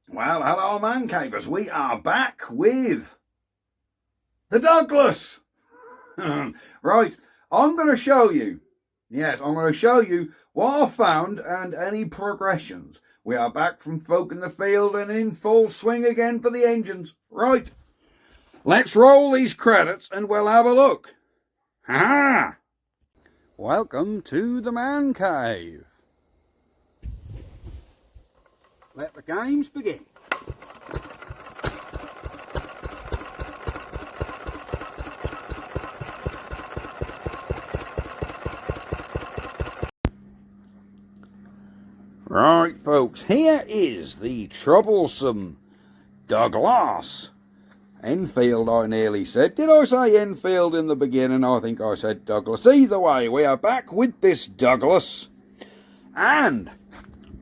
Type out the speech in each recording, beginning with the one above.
Well, hello, man cavers. We are back with the Douglas. Right, I'm going to show you. Yes, I'm going to show you what I found and any progressions. We are back from folk in the field and in full swing again for the engines. Right, let's roll these credits and we'll have a look. Ha! Welcome to the man cave. Let the games begin. Right, folks, here is the troublesome Douglas. Enfield, I nearly said. Did I say Enfield in the beginning? I think I said Douglas. Either way, we are back with this Douglas. And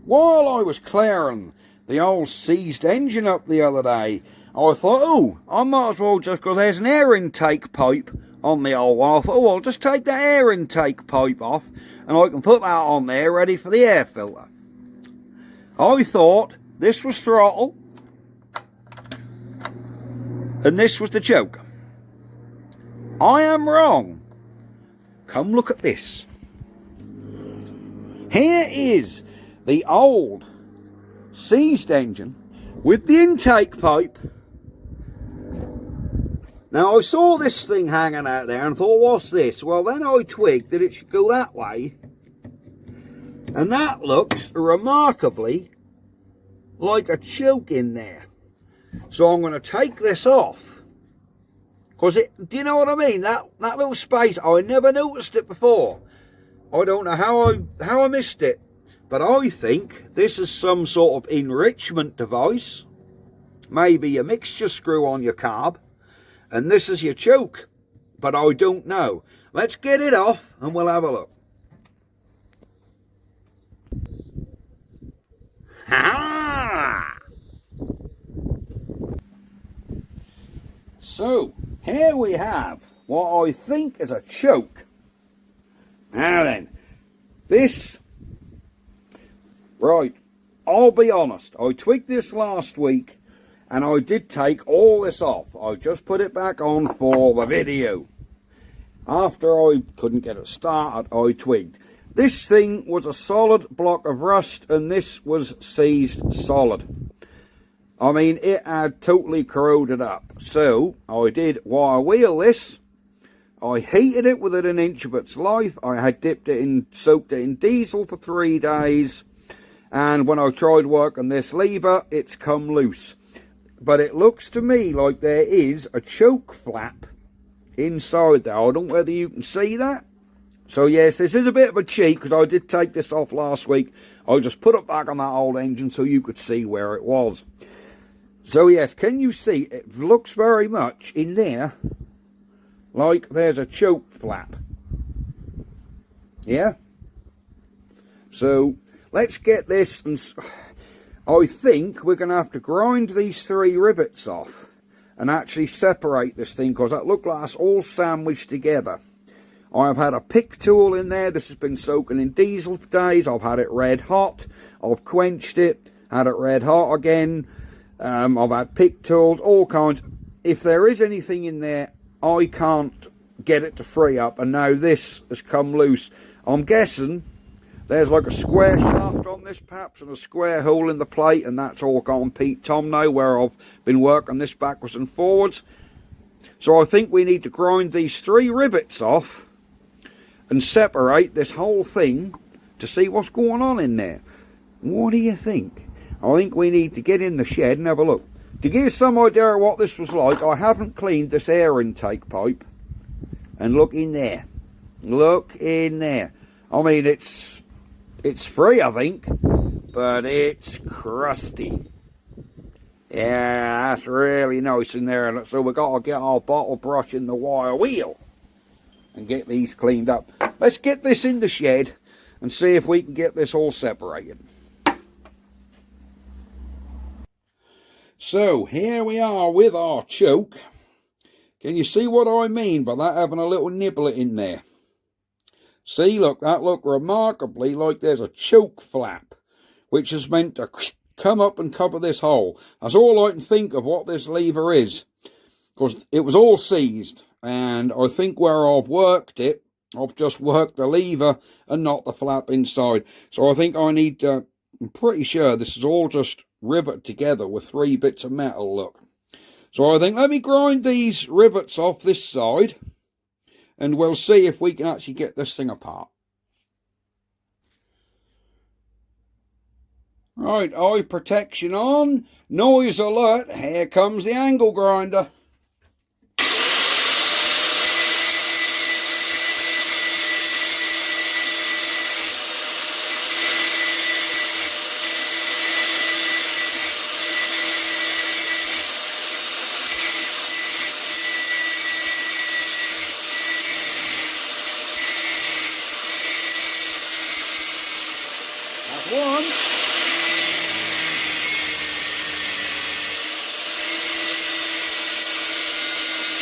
while I was clearing the old seized engine up the other day, I thought, oh, I might as well just, because there's an air intake pipe on the old one. I thought, oh, I'll just take the air intake pipe off and I can put that on there ready for the air filter. I thought this was throttle and this was the choke. I am wrong. Come look at this. Here is the old seized engine with the intake pipe. Now I saw this thing hanging out there and thought, what's this? Well, then I twigged that it should go that way. And that looks remarkably like a choke in there. So I'm going to take this off. Because do you know what I mean? That little space, I never noticed it before. I don't know how I missed it. But I think this is some sort of enrichment device. Maybe a mixture screw on your carb. And this is your choke. But I don't know. Let's get it off and we'll have a look. Ha! So, here we have what I think is a choke. Now then, this, right, I'll be honest, I twigged this last week and I did take all this off. I just put it back on for the video. After I couldn't get it started, I twigged. This thing was a solid block of rust and this was seized solid. I mean, it had totally corroded up. So, I did wire wheel this. I heated it within an inch of its life. I had soaked it in diesel for 3 days. And when I tried working this lever, it's come loose. But it looks to me like there is a choke flap inside there. I don't know whether you can see that. So yes, this is a bit of a cheat because I did take this off last week. I just put it back on that old engine so you could see where it was. So yes, can you see? It looks very much in there like there's a choke flap. Yeah? So let's get this, and I think we're going to have to grind these 3 rivets off and actually separate this thing because that looked like it's all sandwiched together. I've had a pick tool in there. This has been soaking in diesel for days. I've had it red hot. I've quenched it, had it red hot again. I've had pick tools, all kinds. If there is anything in there, I can't get it to free up. And now this has come loose. I'm guessing there's like a square shaft on this perhaps and a square hole in the plate. And that's all gone Pete Tom now where I've been working this backwards and forwards. So I think we need to grind these 3 rivets off and separate this whole thing to see what's going on in there. What do you think? I think we need to get in the shed and have a look. To give you some idea of what this was like, I haven't cleaned this air intake pipe. And look in there. Look in there. I mean, it's free, I think, but it's crusty. Yeah, that's really nice in there. So we've got to get our bottle brush in the wire wheel and get these cleaned up. Let's get this in the shed and see if we can get this all separated. So here we are with our choke. Can you see what I mean by that having a little nibbler in there? See, look, that looked remarkably like there's a choke flap, which is meant to come up and cover this hole. That's all I can think of what this lever is, because it was all seized, and I think where I've worked it, I've just worked the lever and not the flap inside. So I think I need to, I'm pretty sure this is all just riveted together with 3 bits of metal, look. So I think, let me grind these rivets off this side, and we'll see if we can actually get this thing apart. Right, eye protection on, noise alert, here comes the angle grinder. That's one.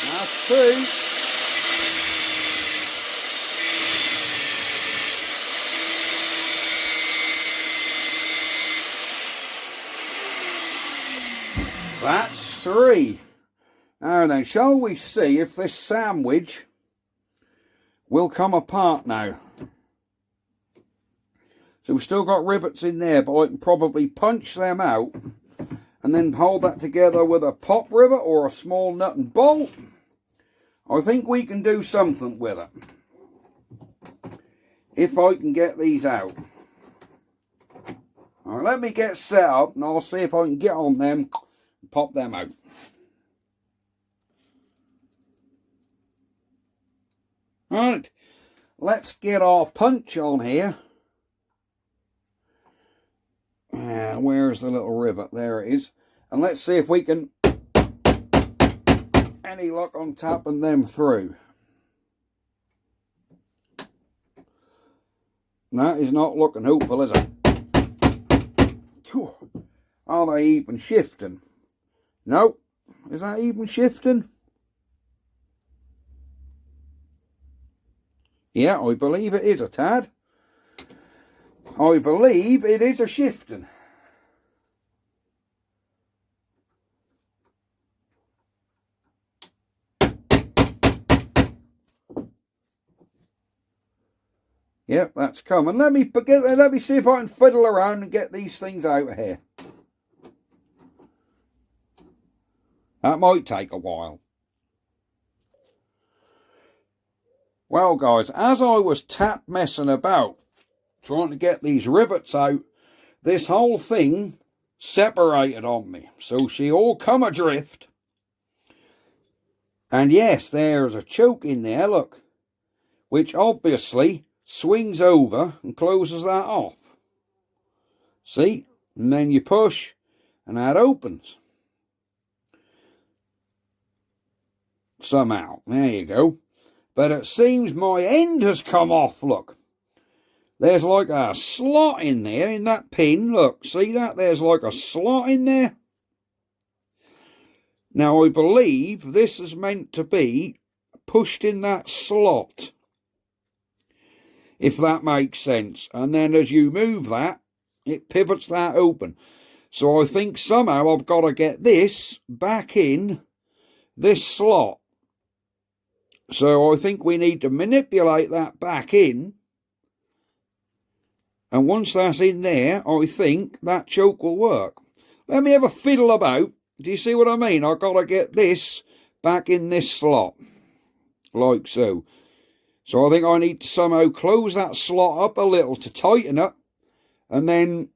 That's 2. That's 3. Now then, shall we see if this sandwich will come apart now? So we've still got rivets in there, but I can probably punch them out and then hold that together with a pop rivet or a small nut and bolt. I think we can do something with it, if I can get these out. All right, let me get set up and I'll see if I can get on them and pop them out. All right, let's get our punch on here. Where's the little rivet? There it is. And let's see if we can any luck on tapping them through. That is not looking hopeful, is it? Are they even shifting? No. Is that even shifting? Yeah, I believe it is a tad. I believe it is a shifting. Yep, that's coming. Let me see if I can fiddle around and get these things out of here. That might take a while. Well, guys, as I was tap messing about trying to get these rivets out, this whole thing separated on me. So she all come adrift. And yes, there's a choke in there, look, which obviously swings over and closes that off. See? And then you push and that opens. Somehow. There you go. But it seems my end has come off, look. There's like a slot in there in that pin. Look, see that? There's like a slot in there. Now I believe this is meant to be pushed in that slot, if that makes sense. And then as you move that, it pivots that open. So I think somehow I've got to get this back in this slot. So I think we need to manipulate that back in. And once that's in there, I think that choke will work. Let me have a fiddle about. Do you see what I mean? I've got to get this back in this slot. Like so. So I think I need to somehow close that slot up a little to tighten it. And then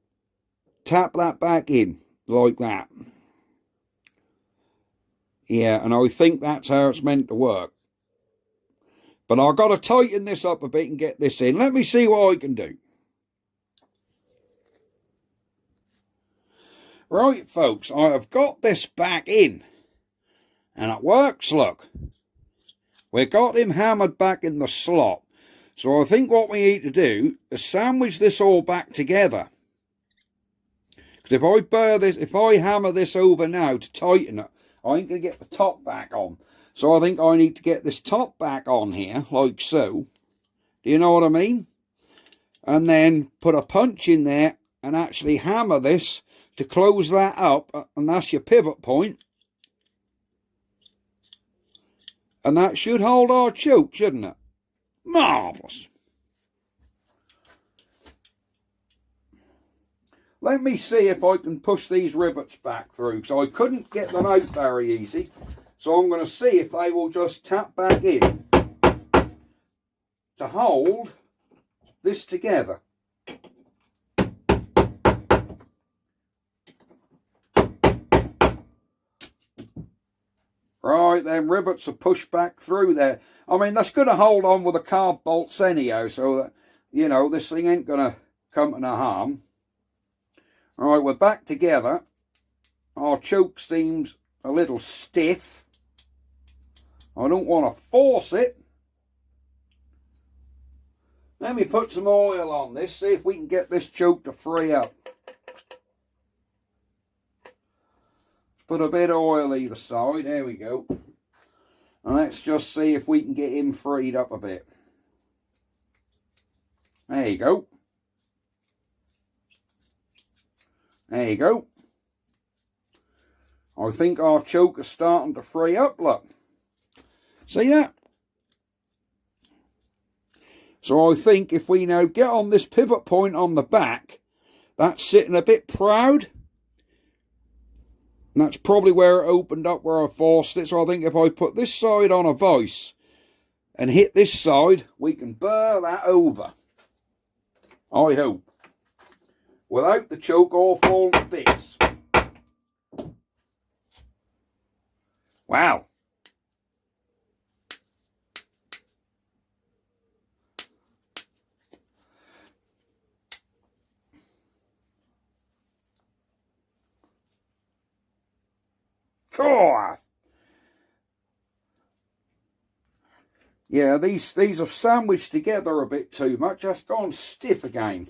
tap that back in. Like that. Yeah, and I think that's how it's meant to work. But I've got to tighten this up a bit and get this in. Let me see what I can do. Right, folks, I have got this back in. And it works, look. We've got him hammered back in the slot. So I think what we need to do is sandwich this all back together. Because if I hammer this over now to tighten it, I ain't going to get the top back on. So I think I need to get this top back on here, like so. Do you know what I mean? And then put a punch in there and actually hammer this to close that up, and that's your pivot point. And that should hold our choke, shouldn't it? Marvellous. Let me see if I can push these rivets back through, because I couldn't get them out very easy. So I'm going to see if they will just tap back in to hold this together. Right, them rivets are pushed back through there. I mean, that's going to hold on with the carb bolts anyhow, so that, you know, this thing ain't going to come to no harm. All right, we're back together. Our choke seems a little stiff. I don't want to force it. Let me put some oil on this, see if we can get this choke to free up. Put a bit of oil either side, there we go. And let's just see if we can get him freed up a bit. There you go. There you go. I think our choke is starting to free up, look. See that? So I think if we now get on this pivot point on the back, that's sitting a bit proud. And that's probably where it opened up, where I forced it. So I think if I put this side on a vise and hit this side, we can burr that over. I hope. Without the choke all falling to bits. Wow. God. Yeah, these have sandwiched together a bit too much. That's gone stiff again.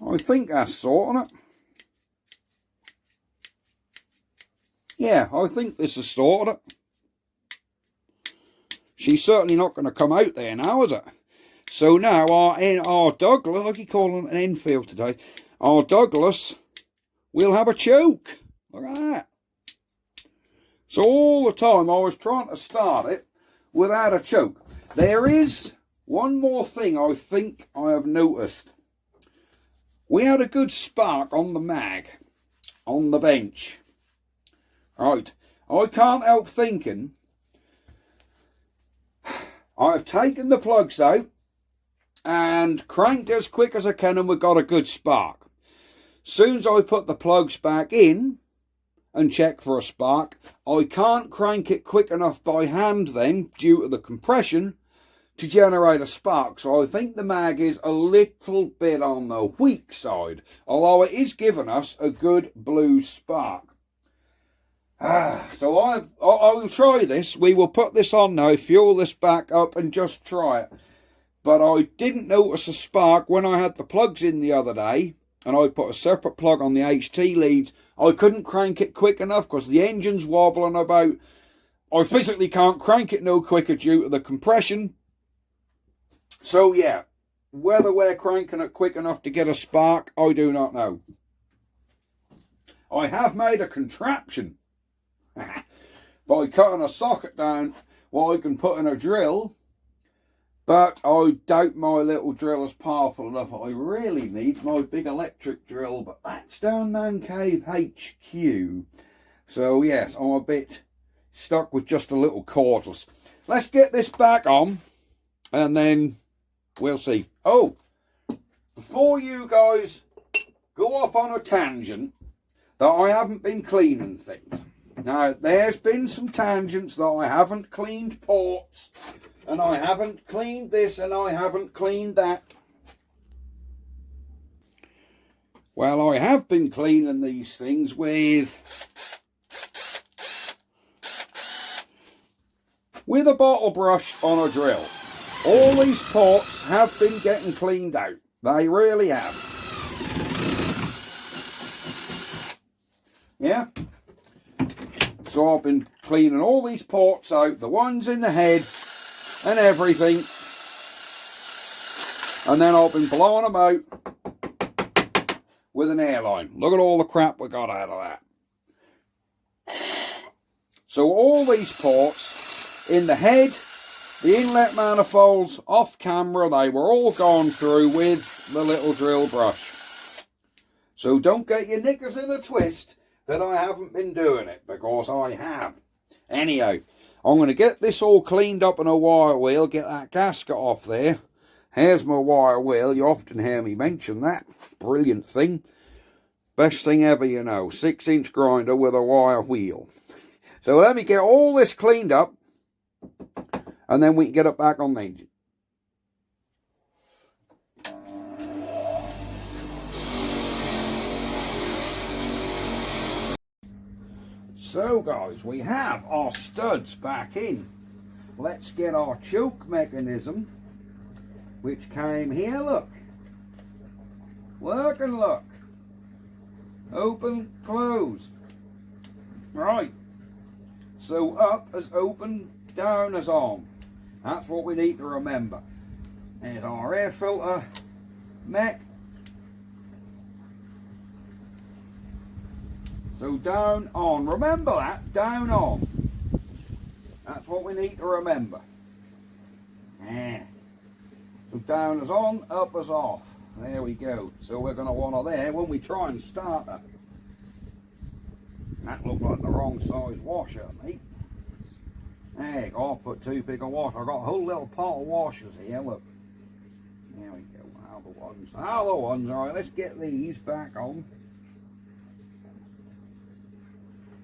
I think that's sorting it. Yeah, I think this has sorted it. She's certainly not going to come out there now, is it? So now our Douglas, I keep calling it an Enfield today, our Douglas will have a choke. Look at that. So all the time I was trying to start it without a choke. There is one more thing I think I have noticed. We had a good spark on the mag, on the bench. Right, I can't help thinking, I've taken the plugs out and cranked as quick as I can and we've got a good spark. Soon as I put the plugs back in and check for a spark, I can't crank it quick enough by hand then, due to the compression, to generate a spark. So I think the mag is a little bit on the weak side, although it is giving us a good blue spark. So I will try this. We will put this on now, fuel this back up and just try it. But I didn't notice a spark when I had the plugs in the other day and I put a separate plug on the HT leads. I couldn't crank it quick enough because the engine's wobbling about. I physically can't crank it no quicker due to the compression. So yeah, whether we're cranking it quick enough to get a spark, I do not know. I have made a contraption by cutting a socket down what I can put in a drill, but I doubt my little drill is powerful enough. I really need my big electric drill, but that's down Man Cave HQ. So yes, I'm a bit stuck with just a little cordless. Let's get this back on and then we'll see. Oh, before you guys go off on a tangent that I haven't been cleaning things. Now, there's been some tangents that I haven't cleaned ports, and I haven't cleaned this, and I haven't cleaned that. Well, I have been cleaning these things with a bottle brush on a drill. All these ports have been getting cleaned out. They really have. Yeah. So I've been cleaning all these ports out, the ones in the head and everything. And then I've been blowing them out with an airline. Look at all the crap we got out of that. So all these ports in the head, the inlet manifolds, off camera, they were all gone through with the little drill brush. So don't get your knickers in a twist that I haven't been doing it, because I have. Anyhow, I'm going to get this all cleaned up in a wire wheel, get that gasket off there. Here's my wire wheel. You often hear me mention that. Brilliant thing. Best thing ever, you know. 6-inch grinder with a wire wheel. So let me get all this cleaned up, and then we can get it back on the engine. So guys, we have our studs back in. Let's get our choke mechanism, which came here, look. Look and look. Open, close. Right. So up as open, down as on. That's what we need to remember. There's our air filter mech. So down, on. Remember that, down, on. That's what we need to remember. Yeah. So down as on, up as off. There we go. So we're going to want her there when we try and start her. That looked like the wrong size washer, mate. Hey, I'll put too big a washer. I've got a whole little pot of washers here, look. There we go. Other ones. Other ones. Alright, let's get these back on.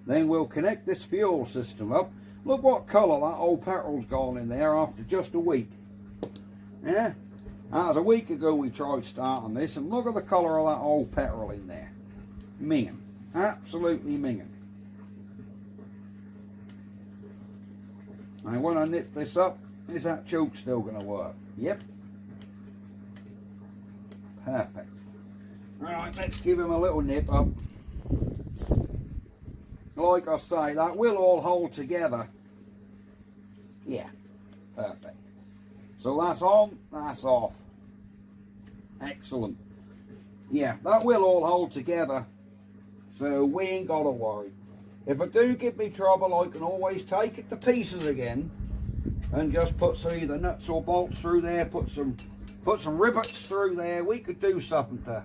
Then we'll connect this fuel system up. Look what colour that old petrol's gone in there after just a week. Yeah? That was a week ago we tried starting this, and look at the colour of that old petrol in there. Minging. Absolutely minging. And when I nip this up, is that choke still going to work? Yep. Perfect. Alright, let's give him a little nip up. Like I say, that will all hold together. Yeah, perfect. So that's on, that's off. Excellent. Yeah, that will all hold together, so we ain't got to worry. If it do give me trouble, I can always take it to pieces again and just put some either nuts or bolts through there, put some rivets through there. We could do something to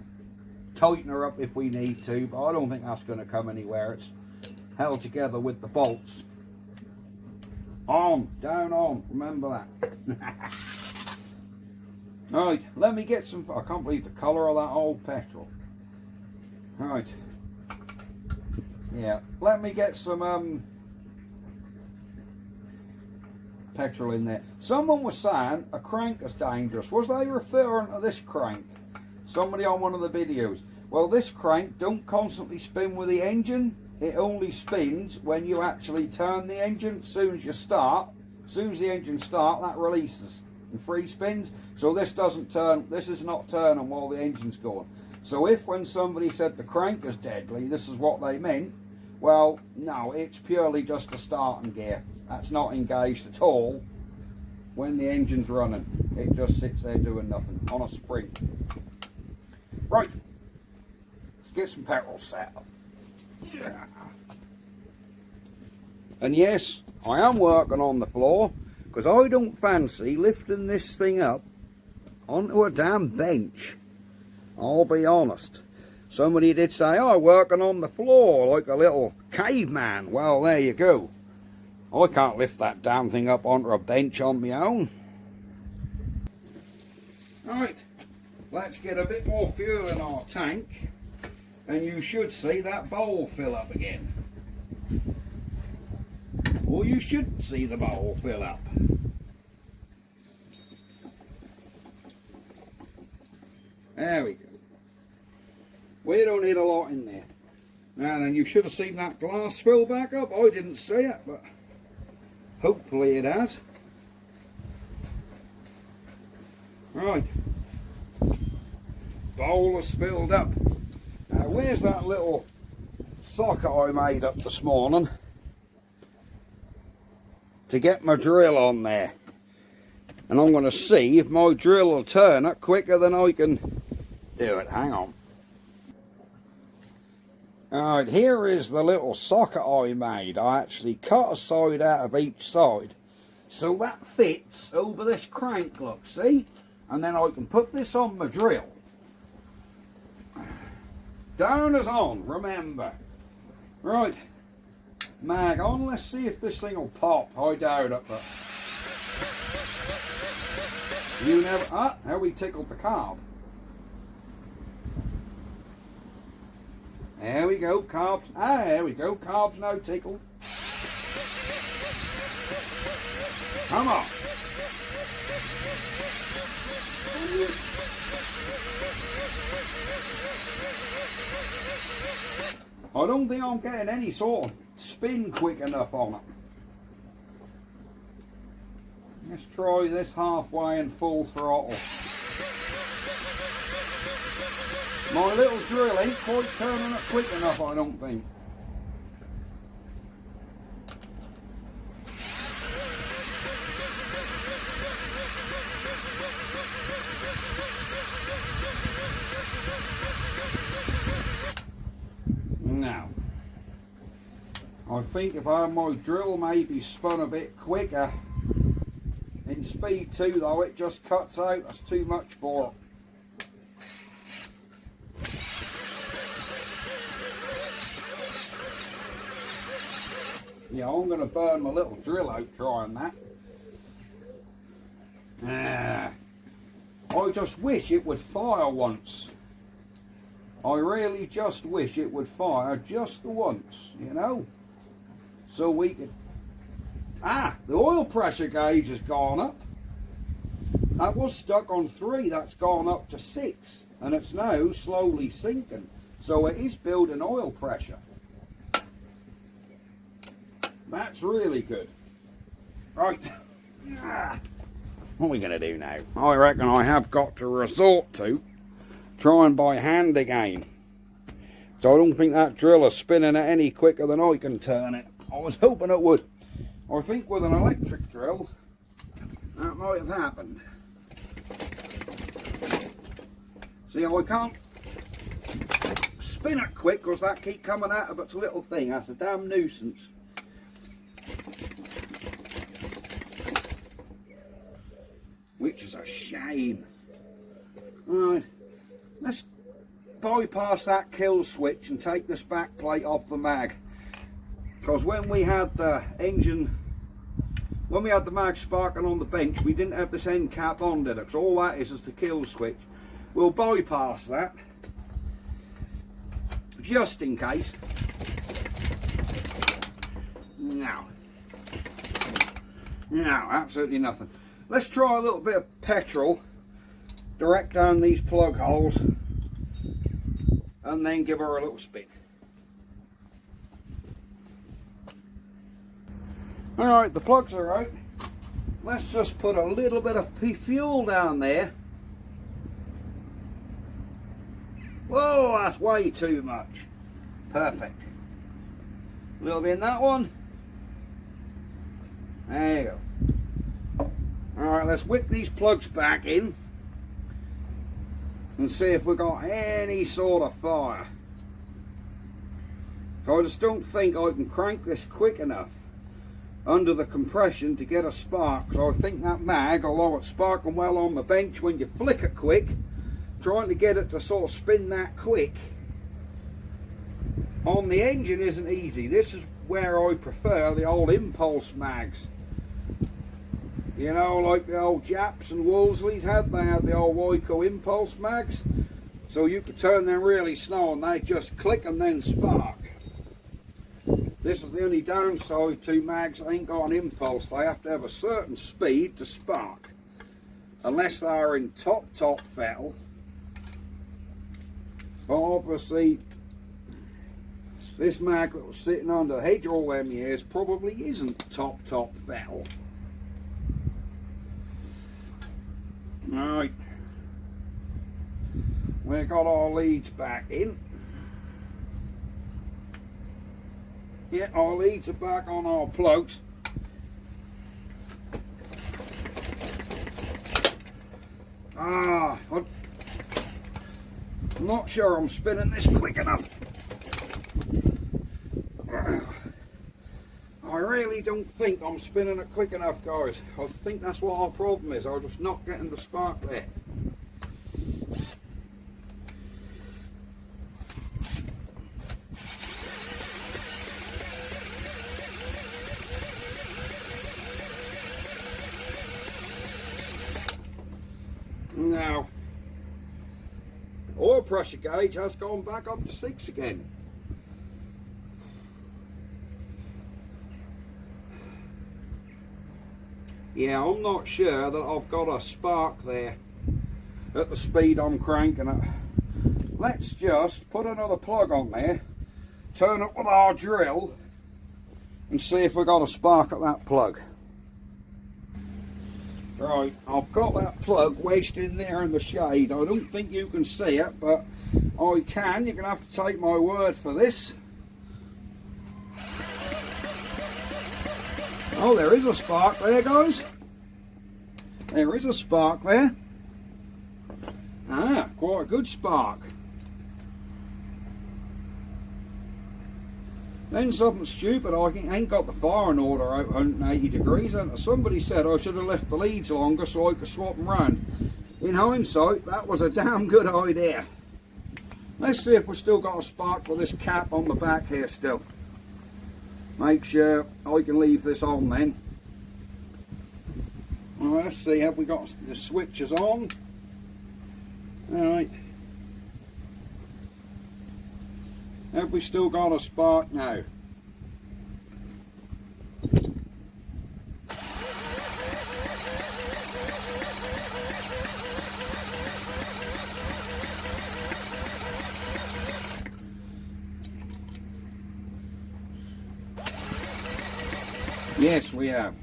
tighten her up if we need to, but I don't think that's going to come anywhere. It's held together with the bolts. On, down, on, remember that. Right, let me get some, I can't believe the colour of that old petrol. Right. Yeah, let me get some petrol in there. Someone was saying a crank is dangerous. Was they referring to this crank? Somebody on one of the videos. Well, this crank don't constantly spin with the engine. It only spins when you actually turn the engine. As soon as you start, as soon as the engine starts, that releases and free spins. So this doesn't turn, this is not turning while the engine's going. So if when somebody said the crank is deadly, this is what they meant, well, no, it's purely just a starting gear. That's not engaged at all when the engine's running. It just sits there doing nothing on a spring. Right, let's get some petrol set up. Yeah. And yes, I am working on the floor because I don't fancy lifting this thing up onto a damn bench. I'll be honest. Somebody did say, oh, working on the floor like a little caveman. Well, there you go. I can't lift that damn thing up onto a bench on my own. Right, let's get a bit more fuel in our tank. And you should see that bowl fill up again. Or you should see the bowl fill up. There we go. We don't need a lot in there. Now then, you should have seen that glass fill back up. I didn't see it, but hopefully it has. Right, bowl has spilled up. Now where's that little socket I made up this morning to get my drill on there? And I'm going to see if my drill will turn it quicker than I can do it. Hang on. Alright, here is the little socket I made. I actually cut a side out of each side, so that fits over this crank, look, see? And then I can put this on my drill. Down is on, remember. Right, mag on, let's see if this thing will pop. I doubt it, but... You never... Ah, how we tickled the carb. There we go, carbs. Ah, there we go, carbs no tickle. Come on. I don't think I'm getting any sort of spin quick enough on it. Let's try this halfway and full throttle. My little drill ain't quite turning it quick enough, I don't think. Now, I think if I had my drill maybe spun a bit quicker, in speed 2 though, it just cuts out. That's too much for it. Yeah, I'm going to burn my little drill out trying that. I just wish it would fire once. I really just wish it would fire just the once, you know. So we could... Ah, the oil pressure gauge has gone up. That was stuck on 3, that's gone up to 6. And it's now slowly sinking. So it is building oil pressure. That's really good. Right. What are we going to do now? I reckon I have got to resort to trying by hand again. So I don't think that drill is spinning it any quicker than I can turn it. I was hoping it would. I think with an electric drill, that might have happened. See, I can't spin it quick because that keep coming out of its little thing. That's a damn nuisance. Which is a shame. Right, let's bypass that kill switch and take this back plate off the mag. Because when we had the engine, when we had the mag sparking on the bench, we didn't have this end cap on, did it? Because all that is the kill switch. We'll bypass that, just in case. No, absolutely nothing. Let's try a little bit of petrol direct down these plug holes and then give her a little spin. Alright, the plugs are out. Let's just put a little bit of fuel down there. Whoa, that's way too much. Perfect. A little bit in that one. There you go. Alright, let's whip these plugs back in and see if we've got any sort of fire. So I just don't think I can crank this quick enough under the compression to get a spark. So I think that mag, although it's sparking well on the bench, when you flick it quick, trying to get it to sort of spin that quick on the engine isn't easy. This is where I prefer the old impulse mags. You know, like the old Japs and Wolseleys had, they had the old Wyco impulse mags. So you could turn them really slow and they just click and then spark. This is the only downside to mags that ain't got an impulse. They have to have a certain speed to spark. Unless they are in top fettle. But obviously, this mag that was sitting under the hedge all them years probably isn't top fettle. Right, We've got our leads back in. Yeah, our leads are back on our plugs. I'm not sure I'm spinning this quick enough. I really don't think I'm spinning it quick enough, guys. I think that's what our problem is. I'm just not getting the spark there. Now, oil pressure gauge has gone back up to 6 again. Yeah, I'm not sure that I've got a spark there at the speed I'm cranking it. Let's just put another plug on there, turn it with our drill, and see if we've got a spark at that plug. Right, I've got that plug wedged in there in the shade. I don't think you can see it, but I can. You're going to have to take my word for this. Oh, there is a spark there, guys. There is a spark there. Ah, quite a good spark. Then something stupid, I ain't got the firing order out 180 degrees, and somebody said I should have left the leads longer so I could swap them round. In hindsight, that was a damn good idea. Let's see if we've still got a spark with this cap on the back here still. Make sure I can leave this on then. Alright, let's see, have we got the switches on? Alright. Have we still got a spark now? Yes, we have.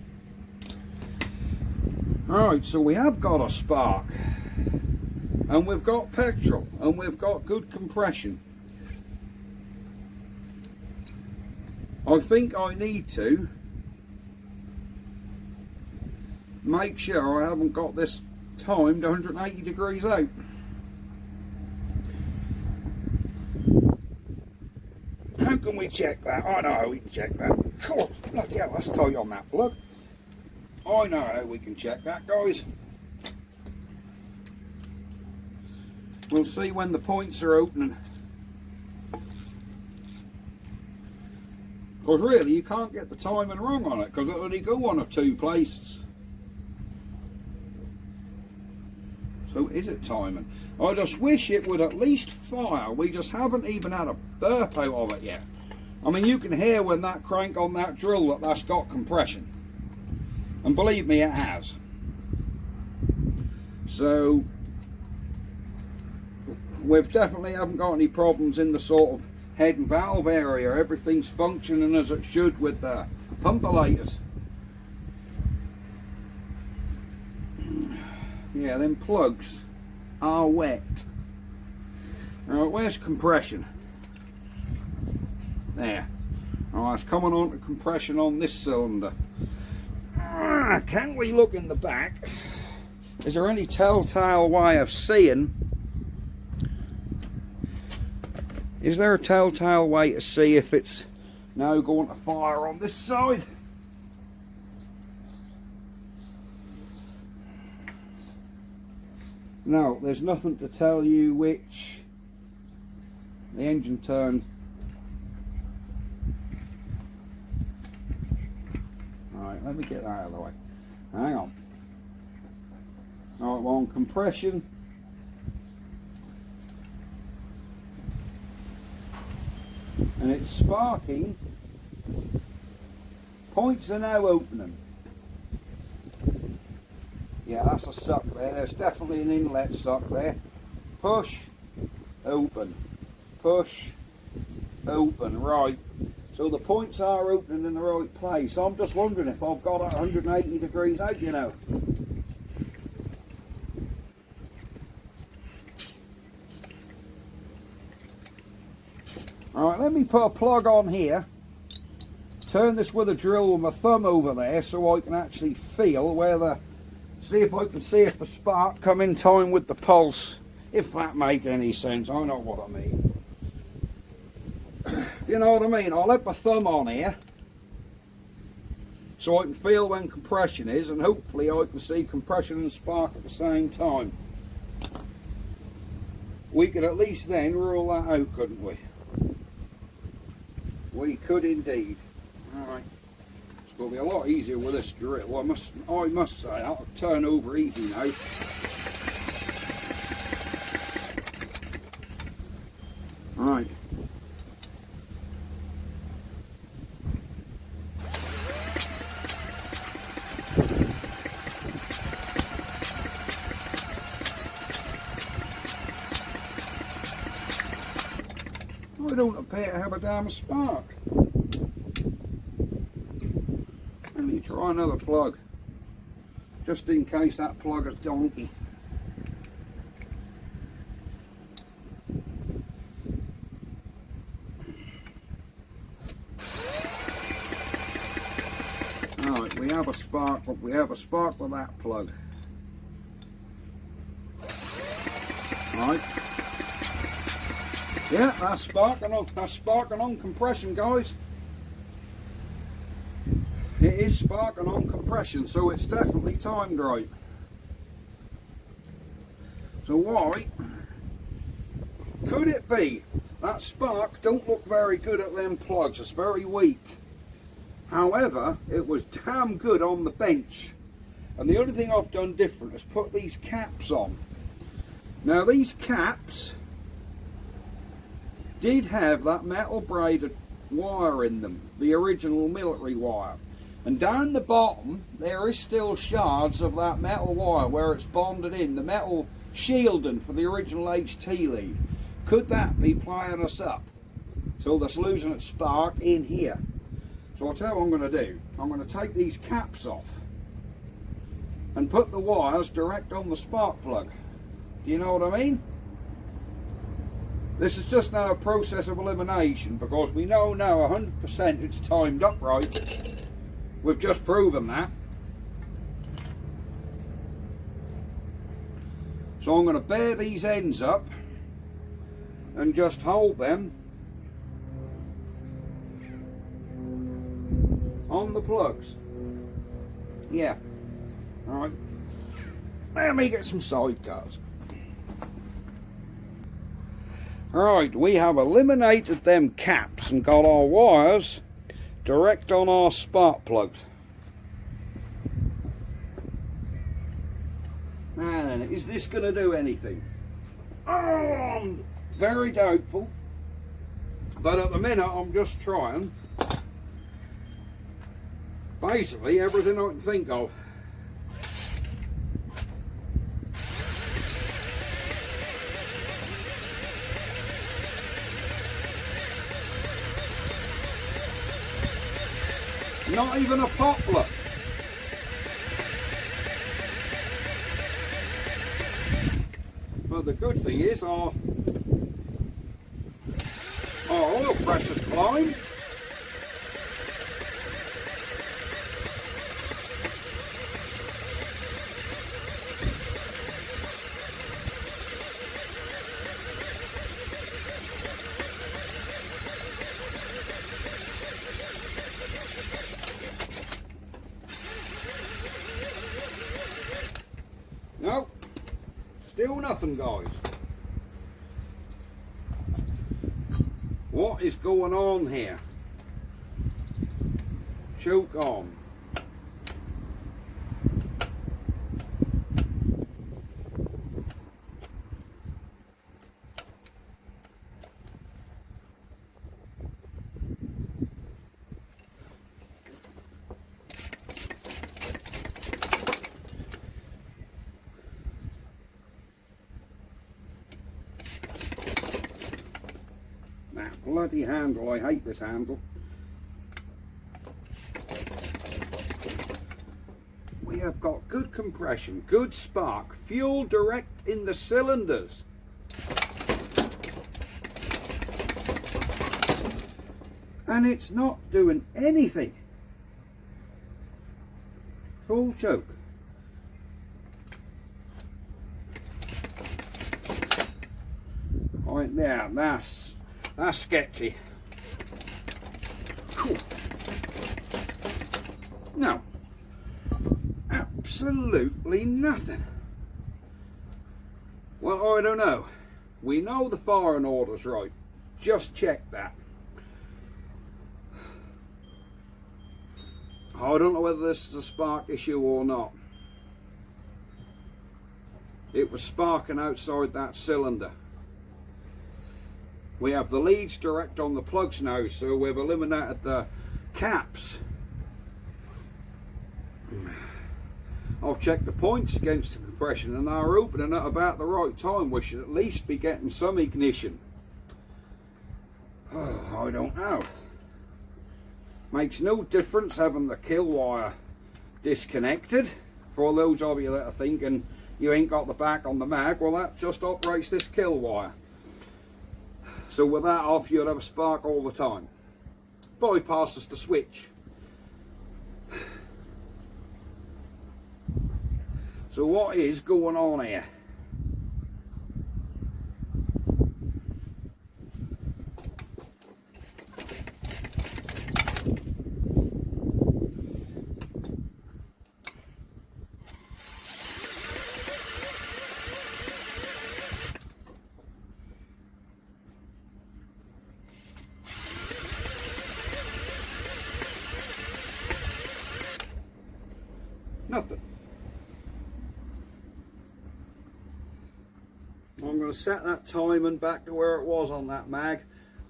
Alright, so we have got a spark. And we've got petrol. And we've got good compression. I think I need to make sure I haven't got this timed 180 degrees out. How can we check that? I know how we can check that. Cool, bloody hell, that's tight on that plug. I know how we can check that, guys. We'll see when the points are opening. Because really you can't get the timing wrong on it because it'll only go one of two places. So is it timing? I just wish it would at least fire. We just haven't even had a burp out of it yet. I mean, you can hear when that crank on that drill that's got compression. And believe me, it has. So we've definitely haven't got any problems in the sort of head and valve area. Everything's functioning as it should with the pumperlators. Yeah, them plugs are wet. Alright, where's compression? There. Alright, it's coming on to compression on this cylinder. Can we look in the back? Is there any telltale way of seeing? Is there a telltale way to see if it's now going to fire on this side? No, there's nothing to tell you which. The engine turned. Alright, let me get that out of the way. Hang on. Alright, we're on compression. And it's sparking. Points are now opening. Yeah, that's a suck there. There's definitely an inlet suck there. Push, open. Push, open. Right. So the points are opening in the right place. I'm just wondering if I've got it 180 degrees out, you know. Alright, let me put a plug on here. Turn this with a drill with my thumb over there so I can actually feel where the... See if I can see if the spark come in time with the pulse. If that makes any sense, I know what I mean. You know what I mean? I'll let my thumb on here so I can feel when compression is, and hopefully I can see compression and spark at the same time. We could at least then rule that out, couldn't we? We could indeed. Alright. It's going to be a lot easier with this drill. Well, I must say, that'll turn over easy now. Right. I don't appear to have a damn spark. Let me try another plug, just in case that plug is donkey. Alright, we have a spark, but we have a spark with that plug. Right. Yeah, that's sparking on compression, guys. It is sparking on compression, so it's definitely timed right. So why could it be that spark don't look very good at them plugs? It's very weak. However, it was damn good on the bench. And the only thing I've done different is put these caps on. Now these caps did have that metal braided wire in them, the original military wire, and down the bottom there is still shards of that metal wire where it's bonded in, the metal shielding for the original HT lead. Could that be playing us up so that's losing its spark in here? So I'll tell you what I'm going to do. I'm going to take these caps off and put the wires direct on the spark plug. Do you know what I mean? This is just now a process of elimination, because we know now 100% it's timed up right. We've just proven that. So I'm going to bear these ends up and just hold them on the plugs. Yeah. Alright. Let me get some side cuts. Right, we have eliminated them caps and got our wires direct on our spark plugs. Now then, is this going to do anything? Oh, I'm very doubtful. But at the minute I'm just trying basically everything I can think of. Not even a poplar. But the good thing is our oil pressure's climbed. Nope, still nothing, guys. What is going on here? Choke on. Bloody handle, I hate this handle. We have got good compression, good spark, fuel direct in the cylinders. and it's not doing anything. Full choke. Right there, that's sketchy. Cool. No, absolutely nothing. Well, I don't know. We know the firing order's right. Just check that. I don't know whether this is a spark issue or not. It was sparking outside that cylinder. We have the leads direct on the plugs now, so we've eliminated the caps. I'll check the points against the compression, and they're opening at about the right time. We should at least be getting some ignition. Oh, I don't know. Makes no difference having the kill wire disconnected. For those of you that are thinking you ain't got the back on the mag, well, that just operates this kill wire. So with that off, you'd have a spark all the time. Bypasses the switch. So what is going on here? Nothing. I'm going to set that timing back to where it was on that mag.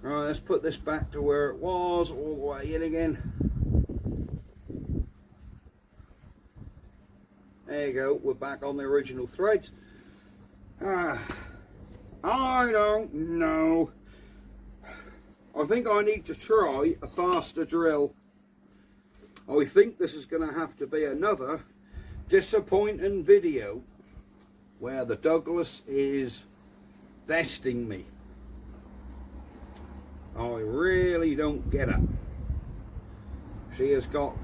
Right, let's put this back to where it was, all the way in again. There you go, we're back on the original threads. I don't know. I think I need to try a faster drill. I think this is going to have to be another disappointing video where the Douglas is besting me. I really don't get it. She has got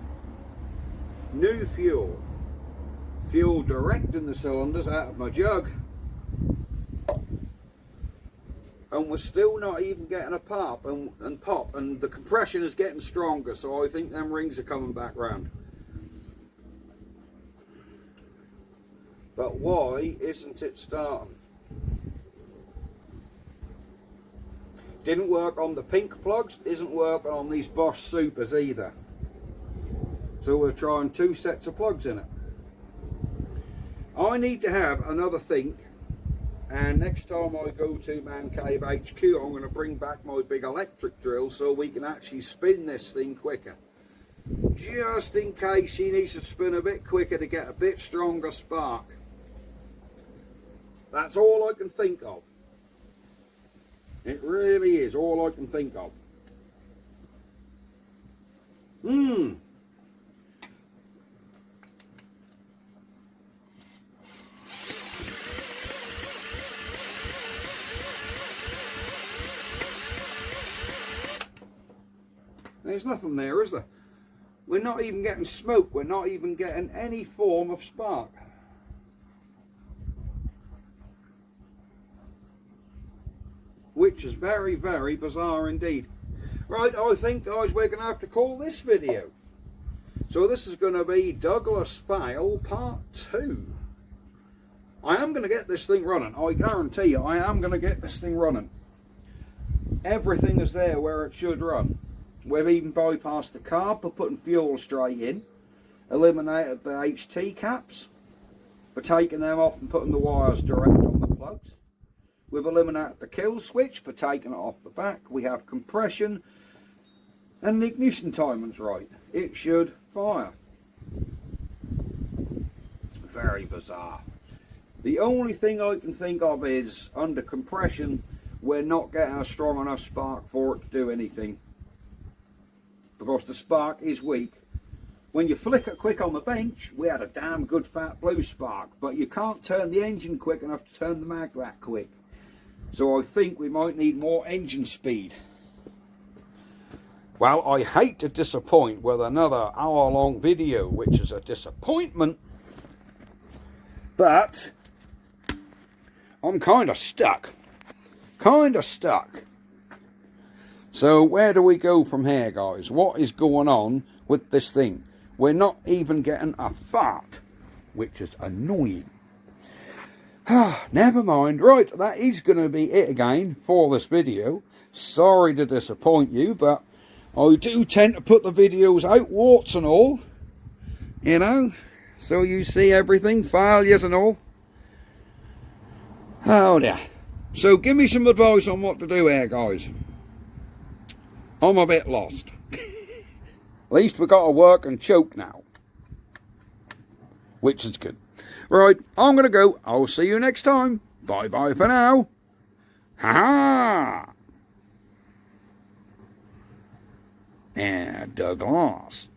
new fuel direct in the cylinders out of my jug, and we're still not even getting a pop and pop, and the compression is getting stronger, so I think them rings are coming back round. But why isn't it starting? Didn't work on the pink plugs, isn't working on these Bosch Supers either. So we're trying two sets of plugs in it. I need to have another think, and next time I go to Man Cave HQ, I'm going to bring back my big electric drill so we can actually spin this thing quicker. Just in case she needs to spin a bit quicker to get a bit stronger spark. That's all I can think of. It really is all I can think of. There's nothing there, is there? We're not even getting smoke. We're not even getting any form of spark. Which is very, very bizarre indeed. Right, I think, guys, we're going to have to call this video. So this is going to be Douglas Fail Part 2. I am going to get this thing running. I guarantee you, I am going to get this thing running. Everything is there where it should run. We've even bypassed the carb by putting fuel straight in. Eliminated the HT caps by taking them off and putting the wires direct on the plugs. We've eliminated the kill switch by taking it off the back. We have compression and the ignition timing's right. It should fire. Very bizarre. The only thing I can think of is under compression we're not getting a strong enough spark for it to do anything, because the spark is weak. When you flick it quick on the bench, we had a damn good fat blue spark, but you can't turn the engine quick enough to turn the mag that quick. So I think we might need more engine speed. Well, I hate to disappoint with another hour-long video, which is a disappointment, but I'm kind of stuck. So where do we go from here, guys? What is going on with this thing? We're not even getting a fart, which is annoying. Never mind. Right, that is going to be it again for this video. Sorry to disappoint you, but I do tend to put the videos out, warts and all, you know, so you see everything, failures and all. Oh dear. So give me some advice on what to do here, guys. I'm a bit lost. At least we've got to work and choke now, which is good. Right, I'm going to go. I'll see you next time. Bye-bye for now. Ha-ha! And Douglas.